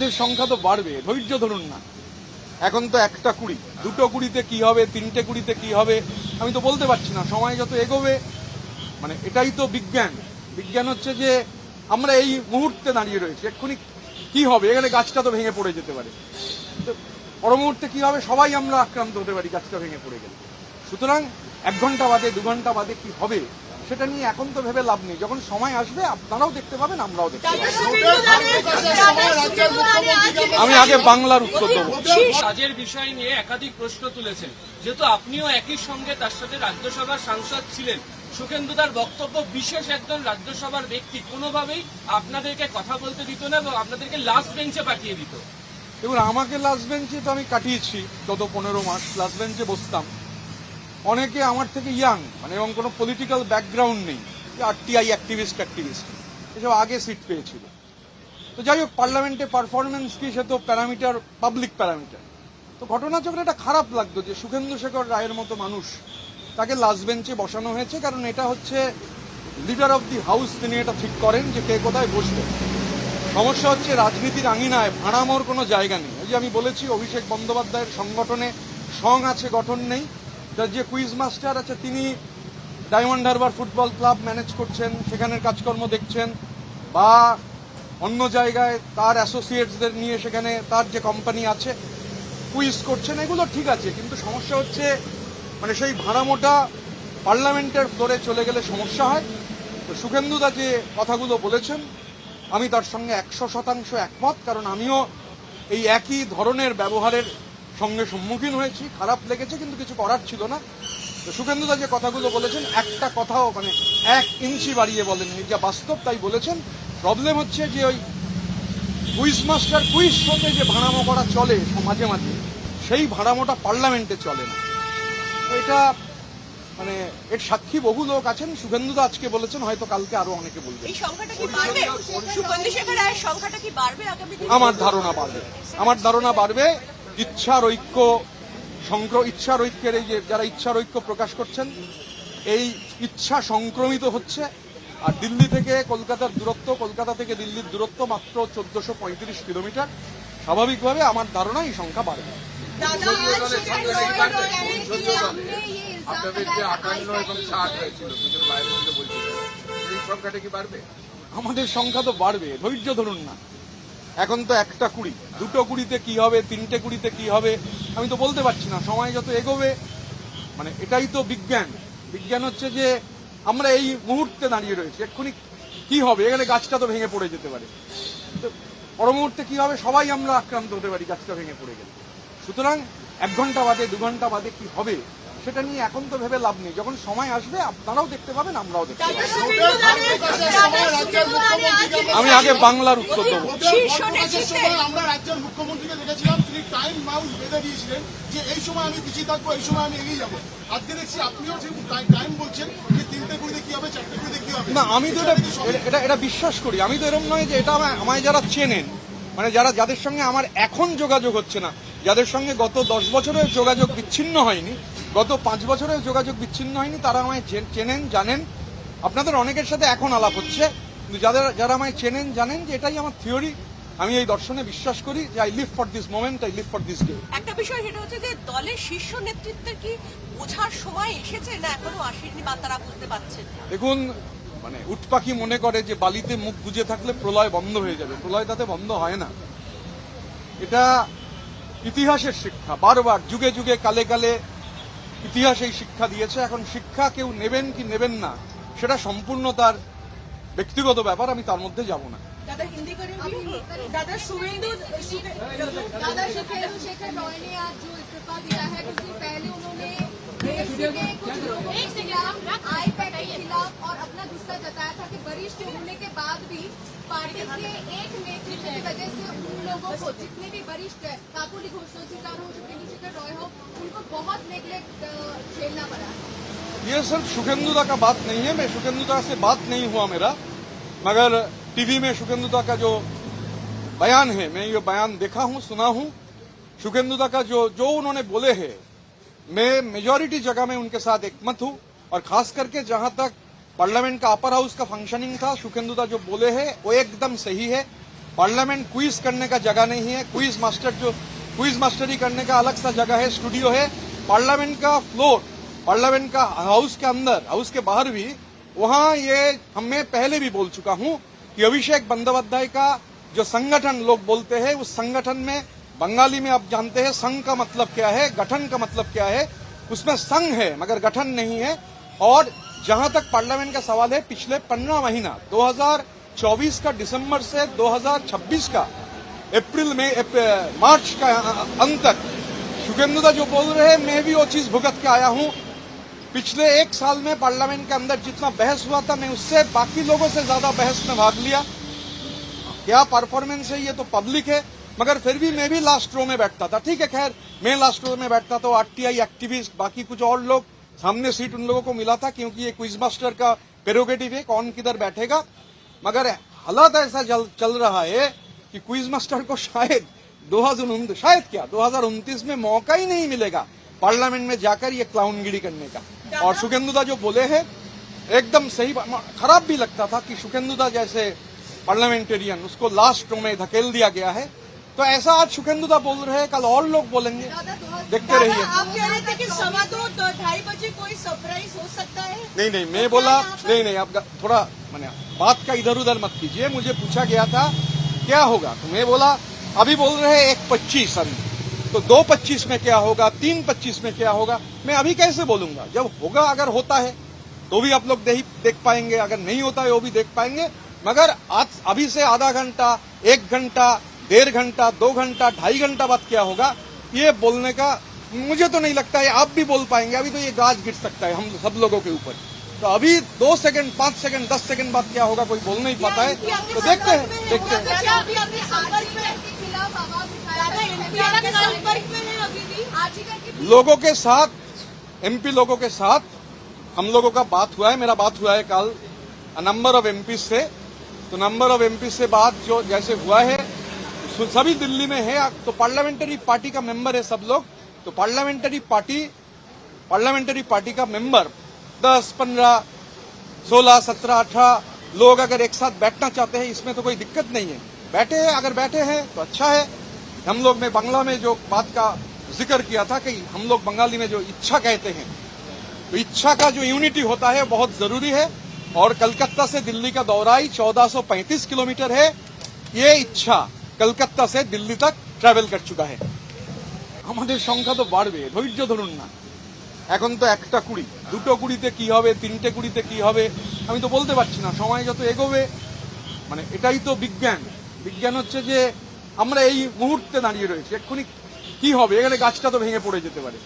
আমাদের সংখ্যা তো বাড়বে, ধৈর্য ধরুন না। এখন তো একটা কুড়ি, দুটো কুড়িতে কি হবে, তিনটে কুড়িতে কি হবে আমি তো বলতে পারছি না। সময় যত এগোবে, মানে এটাই তো বিজ্ঞান। বিজ্ঞান হচ্ছে যে আমরা এই মুহূর্তে দাঁড়িয়ে রয়েছি, এক্ষুনি কি হবে, এখানে গাছটা তো ভেঙে পড়ে যেতে পারে, তো পর মুহূর্তে কি হবে সবাই আমরা আক্রান্ত হতে পারি গাছটা ভেঙে পড়ে গেলে। সুতরাং 1 ঘন্টা বাদে 2 ঘন্টা বাদে কি হবে সেটা নিয়ে এখন তো ভেবে লাভ নেই। যখন সময় আসবে আপনারাও দেখতে পাবেন, আমরাও দেখতে পাবো। আমি আগে বাংলার উত্তর দেবো। কাজের বিষয় নিয়ে একাধিক প্রশ্ন তুলেছেন, যেহেতু আপনিও একই সঙ্গে তার সাথে রাজ্যসভার সাংসদ ছিলেন। সুখেন্দুদার বক্তব্য, বিশেষ একজন রাজ্যসভার ব্যক্তি কোনোভাবেই আপনাদেরকে কথা বলতে দিত না এবং আপনাদেরকে লাস্ট বেঞ্চে পাঠিয়ে দিত। দেখুন, আমাকে লাস্ট বেঞ্চে তো আমি কাটিয়েছি গত 15 মাস, লাস্ট বেঞ্চে বসতাম। অনেকে আমার থেকে ইয়াং, মানে এবং কোনো পলিটিক্যাল ব্যাকগ্রাউন্ড নেই, আরটিআই অ্যাক্টিভিস্ট এসব আগে সিট পেয়েছিল। তো যাই হোক, পার্লামেন্টে পারফরমেন্স কি সে তো প্যারামিটার, পাবলিক প্যারামিটার। তো ঘটনাচক্রে এটা খারাপ লাগতো যে সুখেন্দু শেখর রায়ের মতো মানুষ, তাকে লাস্ট বেঞ্চে বসানো হয়েছে। কারণ এটা হচ্ছে লিডার অব দি হাউস, তিনি এটা ঠিক করেন যে কে কোথায় বসবে। সমস্যা হচ্ছে রাজনীতির আঙিনায় ভাড়ামোর কোনো জায়গা নেই। ওই যে আমি বলেছি, অভিষেক বন্দ্যোপাধ্যায়ের সংগঠনে সং আছে, গঠন নেই। তার যে কুইজ মাস্টার আছে তিনি diamond Harbour football club manage করছেন, সেখানের কাজকর্ম দেখছেন, বা অন্য জায়গায় তার অ্যাসোসিয়েটসদের নিয়ে সেখানে তার যে কোম্পানি আছে কুইজ করছেন, এগুলো ঠিক আছে। কিন্তু সমস্যা হচ্ছে মানে সেই ভাড়ামোটা পার্লামেন্টের ফ্লোরে চলে গেলে সমস্যা হয়। তো সুখেন্দুদা যে কথাগুলো বলেছেন আমি তার সঙ্গে 100% একমত। কারণ আমিও এই একই ধরনের ব্যবহারের সঙ্গে সম্মুখীন হয়েছি, খারাপ লেগেছে, কিন্তু কিছু করার ছিল না। তো সুখেন্দুদা যে কথাগুলো বলেছেন একটা কথাও মানে 1 ইঞ্চি বাড়িয়ে বলেননি, যা বাস্তব তাই বলেছেন। প্রবলেম হচ্ছে যে ওই কুইজ মাস্টার কুইজ শোতে যে ভাড়ামো করা চলে মাঝে মাঝে, সেই ভাড়ামোটা পার্লামেন্টে চলে না। তো এটা মানে এর সাক্ষী বহু লোক আছেন। সুখেন্দুদা আজকে বলেছেন, হয়তো কালকে আরো অনেকে বলবেন। এই সংখ্যাটা কি বাড়বে? সুখেন্দু শেখর রায়ের সংখ্যাটা কি বাড়বে আগামী দিনে? আমার ধারণা বাড়বে। ইচ্ছার ঐক্যের এই যে যারা ইচ্ছার ঐক্য প্রকাশ করছেন, এই ইচ্ছা সংক্রমিত হচ্ছে। আর দিল্লি থেকে কলকাতার দূরত্ব, কলকাতা থেকে দিল্লির দূরত্ব মাত্র 1435 কিলোমিটার। স্বাভাবিকভাবে আমার ধারণা এই সংখ্যা বাড়বে। আপনাদের যে 58 এবং 60 হয়েছিল, দুজন বাইরে থেকে বলছিলেন, এই সংখ্যাটা কি বাড়বে? আমাদের সংখ্যা তো বাড়বে, ধৈর্য ধরুন না। এখন তো একটা কুড়ি, দুটো কুড়িতে কি হবে, তিনটে কুড়িতে কি হবে আমি তো বলতে পারছি না। সময় যত এগোবে, মানে এটাই তো বিজ্ঞান। বিজ্ঞান হচ্ছে যে আমরা এই মুহূর্তে দাঁড়িয়ে রয়েছি, এক্ষুনি কি হবে, এখানে গাছটা তো ভেঙে পড়ে যেতে পারে, তো পর মুহূর্তে কি হবে সবাই আমরা আক্রান্ত হতে পারি গাছটা ভেঙে পড়ে গেলে। সুতরাং 1 ঘন্টা বাদে 2 ঘন্টা বাদে কি হবে সেটা নিয়ে এখন তো ভেবে লাভ নেই। যখন সময় আসবে আপনারাও দেখতে পাবেন, আমরাও দেখতে পাবো। আমি আগে বাংলার উত্তর দেবো। আমরা রাজ্যের মুখ্যমন্ত্রীকে দেখেছিলাম, তিনি টাইম বাউন্ড বেঁধে দিয়েছিলেন যে এই সময় আমি পিছিয়ে থাকবো, এই সময় আমি এগিয়ে যাবো। আজকে দেখছি আপনিও টাইম বলছেন যে 3টে কুড়িতে কি হবে, 4টে কুড়িতে কি হবে। না, আমি তো এটা বিশ্বাস করি। আমি তো এরকম নয় যে এটা আমায় যারা চেনেন, মানে যাদের সঙ্গে আমার এখন যোগাযোগ হচ্ছে না, যাদের সঙ্গে গত 10 বছরের যোগাযোগ বিচ্ছিন্ন হয়নি, গত 5 বছরের যোগাযোগ বিচ্ছিন্ন হয়নি, তারা আমায় চেনেন, জানেন। আপনাদের অনেকের সাথে এখন আলাপ হচ্ছে, কিন্তু যারা আমায় চেনেন জানেন যে এটাই আমার থিওরি। আমি এই দর্শনে বিশ্বাস করি যে I live for this moment, I live for this day. একটা বিষয় সেটা হচ্ছে যে দলের শীর্ষ নেতৃত্বের কি বোঝার সময় এসেছে না এখনো আসেনি, বা তারা বুঝতে পারছেন? দেখুন, মানে উটপাখি মনে করে যে বালিতে মুখ গুজে থাকলে প্রলয় বন্ধ হয়ে যাবে। প্রলয় তাতে বন্ধ হয় না। এটা ইতিহাসের শিক্ষা, বারবার যুগে যুগে কালে কালে ইতিহাস এই শিক্ষা দিয়েছে। এখন শিক্ষা কেউ নেবেন কি নেবেন না সেটা সম্পূর্ণ তার ব্যক্তিগত ব্যাপার, আমি তার মধ্যে যাব না। दादा हिंदी करेंगी। दादा सुखेंदु शेखर रॉय ने आज जो इस्तीफा दिया है, कुछ दिन पहले उन्होंने बीएसपी के कुछ लोगों के खिलाफ आईपैड के खिलाफ और अपना गुस्सा जताया था कि वरिष्ठ होने के बाद भी पार्टी के एक नेतृत्व की वजह से उन लोगों को, जितने भी वरिष्ठ है, काकोली घोषणा स्वीकार हो, सुखेंदु शेखर रॉय हो, उनको बहुत नेगलेक्ट झेलना पड़ा। ये सिर्फ सुखेंदुदा का बात नहीं है, मैं सुखेंदुदा से बात नहीं हुआ मेरा, मगर टीवी में सुखेंदुदा का जो बयान है, मैं ये बयान देखा हूं, सुना हूं। सुखेंदुदा का जो उन्होंने बोले हैं, मैं मेजॉरिटी जगह में उनके साथ एकमत हूं। और खास करके जहां तक पार्लियामेंट का अपर हाउस का फंक्शनिंग था, सुखेंदुदा जो बोले हैं वो एकदम सही है। पार्लियामेंट क्विज करने का जगह नहीं है। क्विज मास्टरी करने का अलग सा जगह है, स्टूडियो है। पार्लियामेंट का फ्लोर, पार्लियामेंट का हाउस के अंदर, हाउस के बाहर भी, वहां ये मैं पहले भी बोल चुका हूं कि अभिषेक बंदोपाध्याय का जो संगठन लोग बोलते हैं, उस संगठन में बंगाली में आप जानते हैं संघ का मतलब क्या है, गठन का मतलब क्या है। उसमें संघ है मगर गठन नहीं है। और जहां तक पार्लियामेंट का सवाल है, पिछले 15 महीना 2024 का दिसंबर से 2026 का अप्रैल में मार्च का अंत तक शुभेंदुदा जो बोल रहे हैं, मैं भी वो चीज भुगत के आया हूं। पिछले एक साल में पार्लियामेंट के अंदर जितना बहस हुआ था, मैं उससे बाकी लोगों से ज्यादा बहस में भाग लिया। क्या परफॉर्मेंस है ये तो पब्लिक है, मगर फिर भी मैं भी लास्ट रो में बैठता था। ठीक है, खैर मैं लास्ट रो में बैठता था, आरटीआई एक्टिविस्ट, बाकी कुछ और लोग, सामने सीट उन लोगों को मिला था, क्योंकि ये क्विज मास्टर का प्रेरोगेटिव है कौन किधर बैठेगा। मगर हालात ऐसा चल रहा है कि क्विज मास्टर को शायद 2029 में मौका ही नहीं मिलेगा पार्लियामेंट में जाकर ये क्लाउनगिरी करने का। और शुभेंदुदा जो बोले हैं एकदम सही। खराब भी लगता था कि शुभेंदुदा जैसे पार्लियामेंटेरियन, उसको लास्ट रो में धकेल दिया गया है। तो ऐसा आज शुभेंदुदा बोल रहे हैं, कल और लोग बोलेंगे, देखते रहिए। आप कह रहे थे कि 2:15 बजे कोई सरप्राइज हो सकता है। नहीं, मैं बोला नहीं, आप थोड़ा मैंने बात का इधर उधर मत कीजिए। मुझे पूछा गया था क्या होगा, तो मैं बोला अभी बोल रहे हैं 1:25 अभी, तो 2:25 में क्या होगा, 3:25 में क्या होगा, मैं अभी कैसे बोलूंगा। जब होगा, अगर होता है तो भी आप लोग देख पाएंगे, अगर नहीं होता है वो भी देख पाएंगे। मगर आज अभी से आधा घंटा, 1 घंटा, 1.5 घंटा, 2 घंटा, 2.5 घंटा बाद क्या होगा, ये बोलने का मुझे तो नहीं लगता है आप भी बोल पाएंगे। अभी तो ये गाज गिर सकता है हम सब लोगों के ऊपर। तो अभी 2 सेकंड, 5 सेकंड, 10 सेकंड बाद क्या होगा कोई बोल नहीं पाता है। तो देखते हैं। लोगों के साथ, एमपी लोगों के साथ हम लोगों का बात हुआ है, मेरा बात हुआ है कल नंबर ऑफ एमपी से। तो नंबर ऑफ एमपी से बात जो जैसे हुआ है, सभी दिल्ली में है। तो पार्लियामेंट्री पार्टी का मेंबर है सब लोग। तो पार्लियामेंट्री पार्टी का मेंबर 10, 15, 16, 17, 18 लोग अगर एक साथ बैठना चाहते हैं, इसमें तो कोई दिक्कत नहीं है। बैठे हैं, अगर बैठे हैं तो अच्छा है। हम लोग ने बांग्ला में जो बात का जिक्र किया था कि हम लोग बंगाली में जो इच्छा कहते हैं, तो इच्छा का जो यूनिटी होता है बहुत जरूरी है। और कलकत्ता से दिल्ली का दौराई 1435 किलोमीटर है। ये इच्छा कलकत्ता से दिल्ली तक ट्रैवल कर चुका है। আমাদের সংখ্যা তো বাড়বে, ধৈর্য ধরুন না। এখন তো 1টা কুড়ি, 2টো কুড়িতে কি হবে, 3টে কুড়িতে কি হবে আমি তো বলতে পারছি না। সময় যত এগোবে, মানে এটাই তো বিজ্ঞান। বিজ্ঞান হচ্ছে যে আমরা এই মুহূর্তে দাঁড়িয়ে রয়েছি, এক্ষুনি কি হবে, এখানে গাছটা তো ভেঙে পড়ে যেতে পারে।